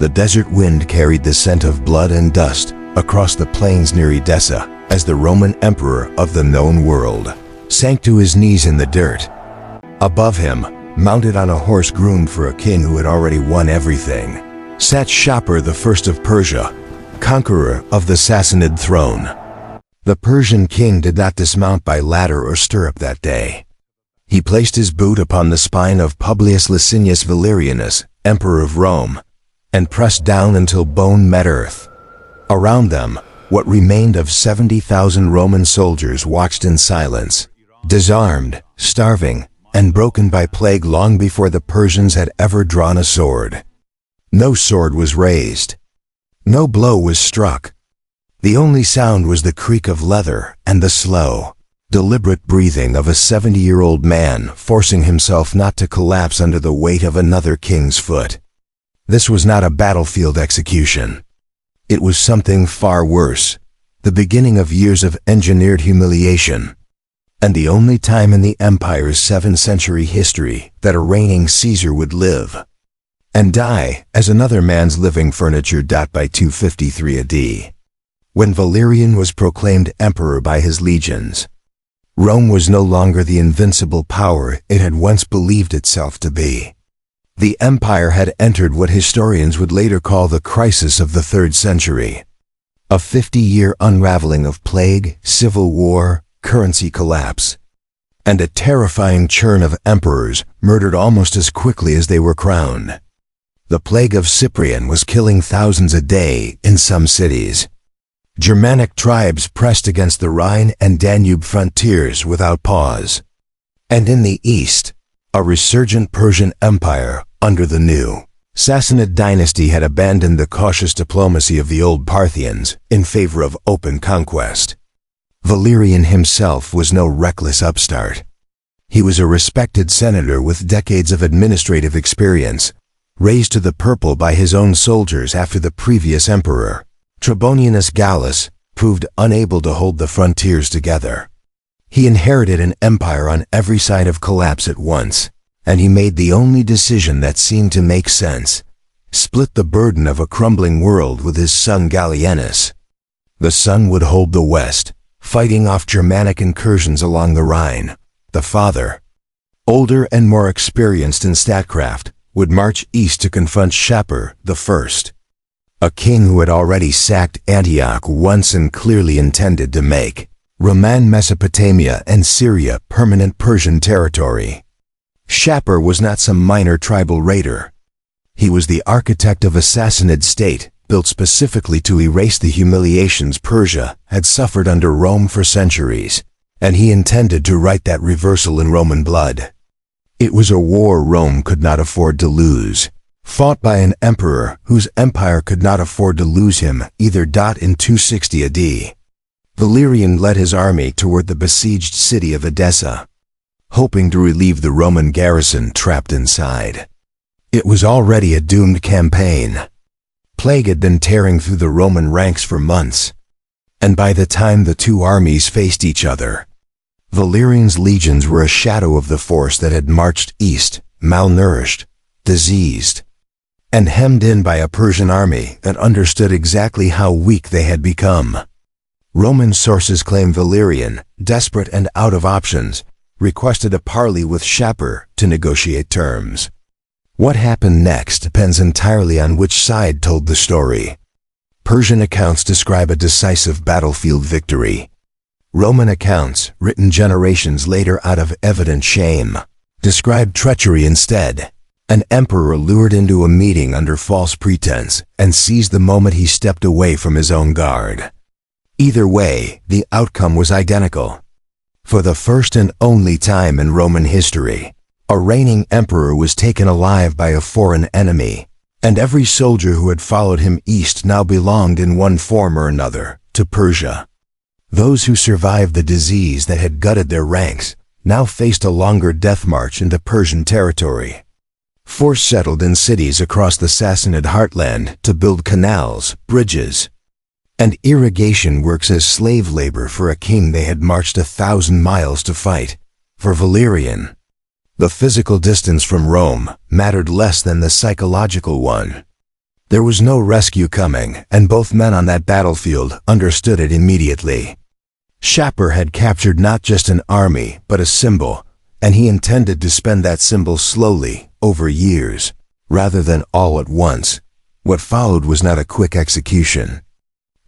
The desert wind carried the scent of blood and dust across the plains near Edessa as the Roman emperor of the known world sank to his knees in the dirt. Above him, mounted on a horse groomed for a king who had already won everything, sat Shapur I of Persia, conqueror of the Sassanid throne. The Persian king did not dismount by ladder or stirrup that day. He placed his boot upon the spine of Publius Licinius Valerianus, emperor of Rome, and pressed down until bone met earth. Around them, what remained of 70,000 Roman soldiers watched in silence, disarmed, starving, and broken by plague long before the Persians had ever drawn a sword. No sword was raised. No blow was struck. The only sound was the creak of leather and the slow, deliberate breathing of a 70-year-old man forcing himself not to collapse under the weight of another king's foot. This was not a battlefield execution. It was something far worse, the beginning of years of engineered humiliation, and the only time in the empire's 7th-century history that a reigning Caesar would live and die as another man's living furniture. By 253 AD, when Valerian was proclaimed emperor by his legions, Rome was no longer the invincible power it had once believed itself to be. The empire had entered what historians would later call the crisis of the 3rd century. A 50-year unraveling of plague, civil war, currency collapse, and a terrifying churn of emperors murdered almost as quickly as they were crowned. The plague of Cyprian was killing thousands a day in some cities. Germanic tribes pressed against the Rhine and Danube frontiers without pause. And in the east, a resurgent Persian empire under the new Sassanid dynasty had abandoned the cautious diplomacy of the old Parthians in favor of open conquest. Valerian himself was no reckless upstart. He was a respected senator with decades of administrative experience, raised to the purple by his own soldiers after the previous emperor, Trebonianus Gallus, proved unable to hold the frontiers together. He inherited an empire on every side of collapse at once, and he made the only decision that seemed to make sense: split the burden of a crumbling world with his son Gallienus. The son would hold the west, fighting off Germanic incursions along the Rhine. The father, older and more experienced in statecraft, would march east to confront Shapur I, a king who had already sacked Antioch once and clearly intended to make Roman Mesopotamia and Syria permanent Persian territory. Shapur was not some minor tribal raider. He was the architect of a Sassanid state built specifically to erase the humiliations Persia had suffered under Rome for centuries, and he intended to write that reversal in Roman blood. It was a war Rome could not afford to lose, fought by an emperor whose empire could not afford to lose him either. In 260 AD, Valerian led his army toward the besieged city of Edessa, hoping to relieve the Roman garrison trapped inside. It was already a doomed campaign. Plague had been tearing through the Roman ranks for months, and by the time the two armies faced each other, Valerian's legions were a shadow of the force that had marched east, malnourished, diseased, and hemmed in by a Persian army that understood exactly how weak they had become. Roman sources claim Valerian, desperate and out of options, requested a parley with Shapur to negotiate terms. What happened next depends entirely on which side told the story. Persian accounts describe a decisive battlefield victory. Roman accounts, written generations later out of evident shame, describe treachery instead. An emperor lured into a meeting under false pretense and seized the moment he stepped away from his own guard. Either way, the outcome was identical. For the first and only time in Roman history, a reigning emperor was taken alive by a foreign enemy, and every soldier who had followed him east now belonged in one form or another to Persia. Those who survived the disease that had gutted their ranks now faced a longer death march into Persian territory. Force settled in cities across the Sassanid heartland to build canals, bridges, and irrigation works as slave labor for a king they had marched 1,000 miles to fight. For Valerian, the physical distance from Rome mattered less than the psychological one. There was no rescue coming, and both men on that battlefield understood it immediately. Shapur had captured not just an army, but a symbol, and he intended to spend that symbol slowly, over years, rather than all at once. What followed was not a quick execution.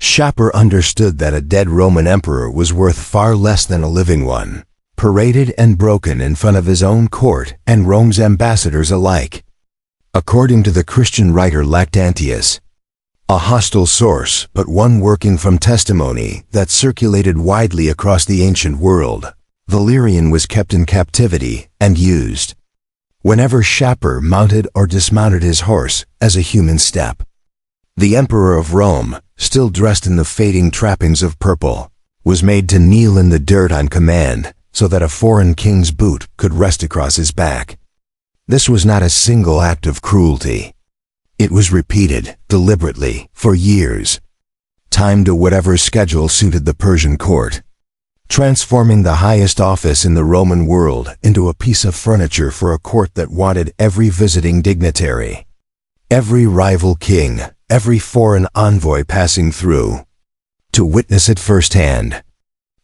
Shapur understood that a dead Roman emperor was worth far less than a living one, paraded and broken in front of his own court and Rome's ambassadors alike. According to the Christian writer Lactantius, a hostile source, but one working from testimony that circulated widely across the ancient world, Valerian was kept in captivity and used whenever Shapur mounted or dismounted his horse as a human step. The Emperor of Rome, still dressed in the fading trappings of purple, was made to kneel in the dirt on command so that a foreign king's boot could rest across his back. This was not a single act of cruelty. It was repeated, deliberately, for years, timed to whatever schedule suited the Persian court, transforming the highest office in the Roman world into a piece of furniture for a court that wanted every visiting dignitary, every rival king, every foreign envoy passing through, to witness it firsthand.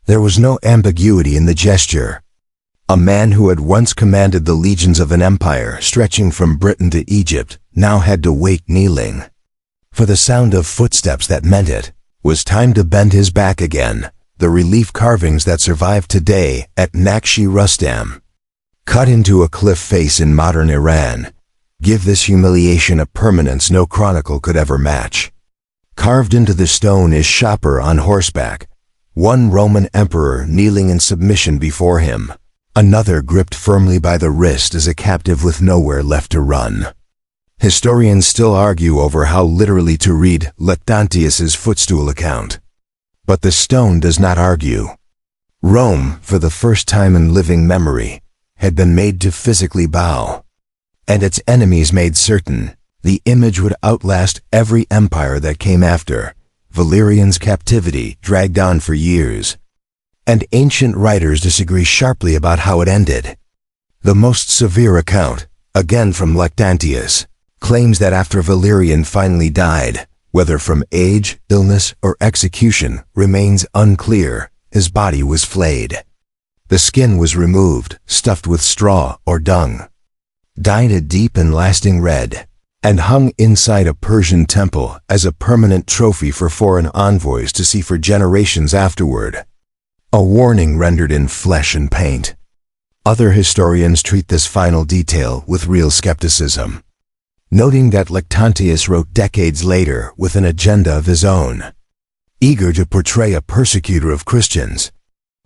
There was no ambiguity in the gesture. A man who had once commanded the legions of an empire stretching from Britain to Egypt now had to wait kneeling. For the sound of footsteps that meant it was time to bend his back again. The relief carvings that survive today at Naqsh-e Rustam, cut into a cliff face in modern Iran, give this humiliation a permanence no chronicle could ever match. Carved into the stone is Shapur on horseback, one Roman emperor kneeling in submission before him, another gripped firmly by the wrist as a captive with nowhere left to run. Historians still argue over how literally to read Lactantius's Footstool account. But the stone does not argue. Rome, for the first time in living memory, had been made to physically bow. And its enemies made certain the image would outlast every empire that came after. Valerian's captivity dragged on for years, and ancient writers disagree sharply about how it ended. The most severe account, again from Lactantius, claims that after Valerian finally died, whether from age, illness, or execution remains unclear, his body was flayed. The skin was removed, stuffed with straw or dung, dyed a deep and lasting red, and hung inside a Persian temple as a permanent trophy for foreign envoys to see for generations afterward. A warning rendered in flesh and paint. Other historians treat this final detail with real skepticism, noting that Lactantius wrote decades later with an agenda of his own, eager to portray a persecutor of Christians.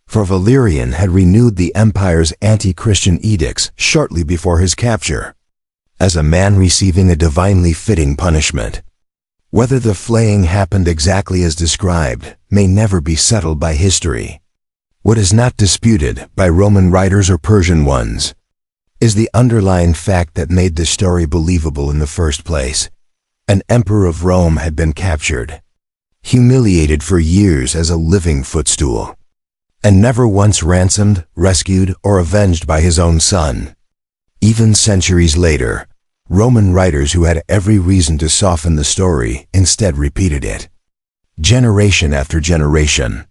For Valerian had renewed the empire's anti-Christian edicts shortly before his capture, as a man receiving a divinely fitting punishment. Whether the flaying happened exactly as described may never be settled by history. What is not disputed by Roman writers or Persian ones is the underlying fact that made the story believable in the first place. An emperor of Rome had been captured, humiliated for years as a living footstool, and never once ransomed, rescued, or avenged by his own son. Even centuries later, Roman writers who had every reason to soften the story instead repeated it, generation after generation,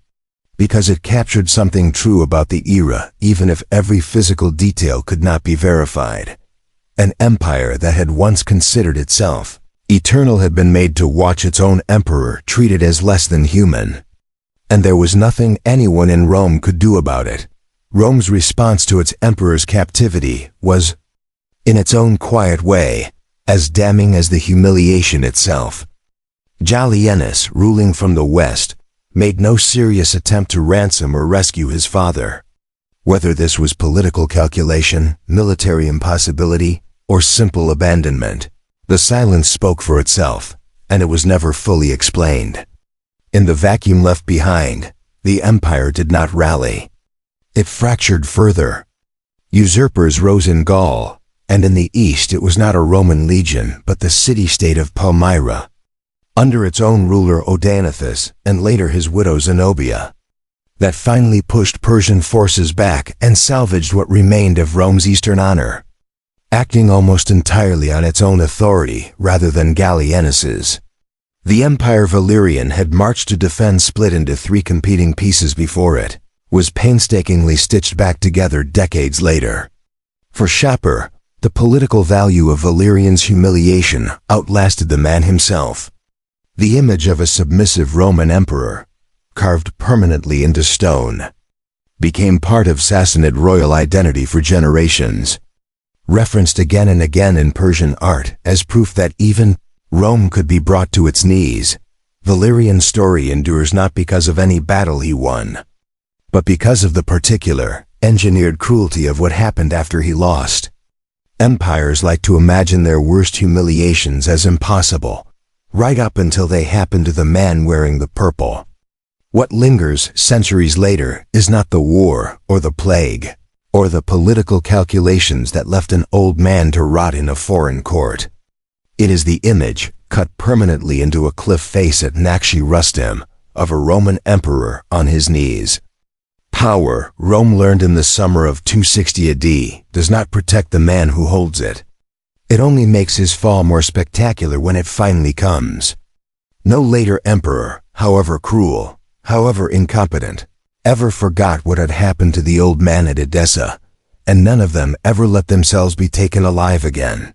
because it captured something true about the era, even if every physical detail could not be verified. An empire that had once considered itself eternal had been made to watch its own emperor treated as less than human. And there was nothing anyone in Rome could do about it. Rome's response to its emperor's captivity was, in its own quiet way, as damning as the humiliation itself. Gallienus, ruling from the west, made no serious attempt to ransom or rescue his father. Whether this was political calculation, military impossibility, or simple abandonment, the silence spoke for itself, and it was never fully explained. In the vacuum left behind, the empire did not rally. It fractured further. Usurpers rose in Gaul, and in the east it was not a Roman legion but the city-state of Palmyra, under its own ruler Odaenathus and later his widow Zenobia, that finally pushed Persian forces back and salvaged what remained of Rome's eastern honor. acting almost entirely on its own authority rather than Gallienus's. The Empire Valerian had marched to defend, split into three competing pieces before it was painstakingly stitched back together decades later. For Shapur, the political value of Valerian's humiliation outlasted the man himself. The image of a submissive Roman emperor, carved permanently into stone, became part of Sassanid royal identity for generations. Referenced again and again in Persian art as proof that even Rome could be brought to its knees, Valerian's story endures not because of any battle he won, but because of the particular, engineered cruelty of what happened after he lost. Empires like to imagine their worst humiliations as impossible, right up until they happen to the man wearing the purple. What lingers centuries later is not the war or the plague, or the political calculations that left an old man to rot in a foreign court. It is the image, cut permanently into a cliff face at Naqsh-e Rustam, of a Roman emperor on his knees. Power, Rome learned in the summer of 260 AD, does not protect the man who holds it. It only makes his fall more spectacular when it finally comes. No later emperor, however cruel, however incompetent, ever forgot what had happened to the old man at Edessa, and none of them ever let themselves be taken alive again.